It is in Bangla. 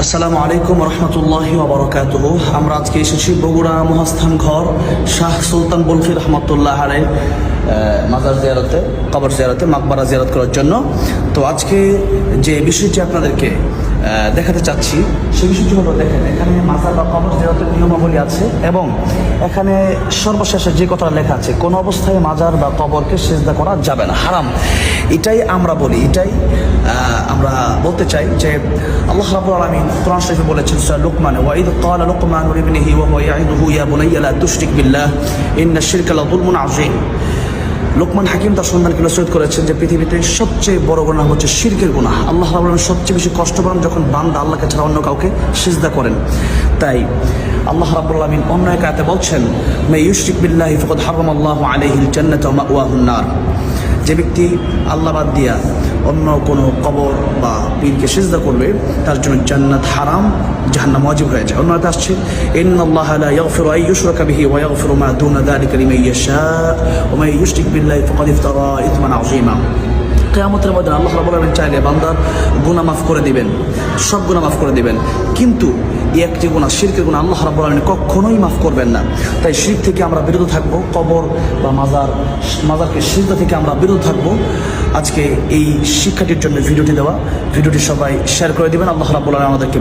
আসসালামু আলাইকুম রহমতুল্লাহি ওয়া বারাকাতুহু। আমরা আজকে এসেছি বগুড়া মহাস্থান ঘর শাহ সুলতান বলখি রহমতুল্লাহ আলাইহি মাজার জিয়ারতে, কবর জিয়ারতে, মাকবারা জিয়ারত করার জন্য। তো আজকে যে বিষয়টি আপনাদেরকে দেখাতে চাচ্ছি সেই বিষয়টি হলো, দেখেন এখানে মাজার বা কবর জিয়ারতের নিয়মাবলী আছে এবং এখানে সর্বশেষে যে কথা লেখা আছে, কোনো অবস্থায় মাজার বা কবরকে সিজদা করা যাবে না, হারাম। এটাই আমরা বলি, এটাই আমরা বলতে চাই যে আল্লাহ রাব্বুল আলামিন কোরআন শরীফে বলেছেন সূরা লুকমানে, ওয়া ইয ক্বালা লুকমানু লিবনিহি ওয়া হুয়া ইয়াইদুহু ইয়া বুনাইয়া লা তুশরিক বিল্লাহ ইন্নাশ শিরকা লাযুলমুন আযীম। লোকমান হাকিম তার সন্তানকে নসিহত করেছেন যে পৃথিবীতে সবচেয়ে বড় গুনাহ হচ্ছে শিরকের গুনাহ। আল্লাহ রাব্বুল আলামিন সবচেয়ে বেশি কষ্ট পান যখন বান্দা আল্লাহকে ছাড়া অন্য কাউকে সিজদা করেন। তাই আল্লাহ রাব্বুল আলামিন অন্য এক আয়াতে বলছেন, মা ইউশরিক বিল্লাহি ফাকাদ হারামাল্লাহু আলাইহিল জান্নাতা ওয়া মাওয়াহুন নার। যে ব্যক্তি আল্লাহ বাদ দিয়া অন্য কোনো কবর বা পীরকে সিজদা করবে তার জন্য জান্নাত হারাম, জাহান্নাম ওয়াজিব হয়ে যায়। অন্য আয়াতে আসছে, ইন্নাল্লাহা লা ইয়াগফিরু আন ইউশরাকা বিহি ওয়া ইয়াগফিরু মা দুনা যালিকা লিমান ইয়াশা ওয়া মান ইউশরিক বিল্লাহি ফাকাদ ইফতারা ইসমান আযীমা। কিয়ামতের ময়দানে আল্লাহ রাব্বুল আলামিন চাইলে বান্দার গুনাহ মাফ করে দিবেন, সব গুনাহ মাফ করে দিবেন, কিন্তু এই একটি গুনাহ, শিরকের গুনাহ আল্লাহ রাব্বুল আলামিন কখনোই মাফ করবেন না। তাই শিরক থেকে আমরা বিরত থাকবো, কবর বা মাজারকে সিজদা থেকে আমরা বিরত থাকবো। আজকে এই শিক্ষাটির জন্য ভিডিওটি দেওয়া, ভিডিওটি সবাই শেয়ার করে দিবেন। আল্লাহ রাব্বুল আলামিন আমাদেরকে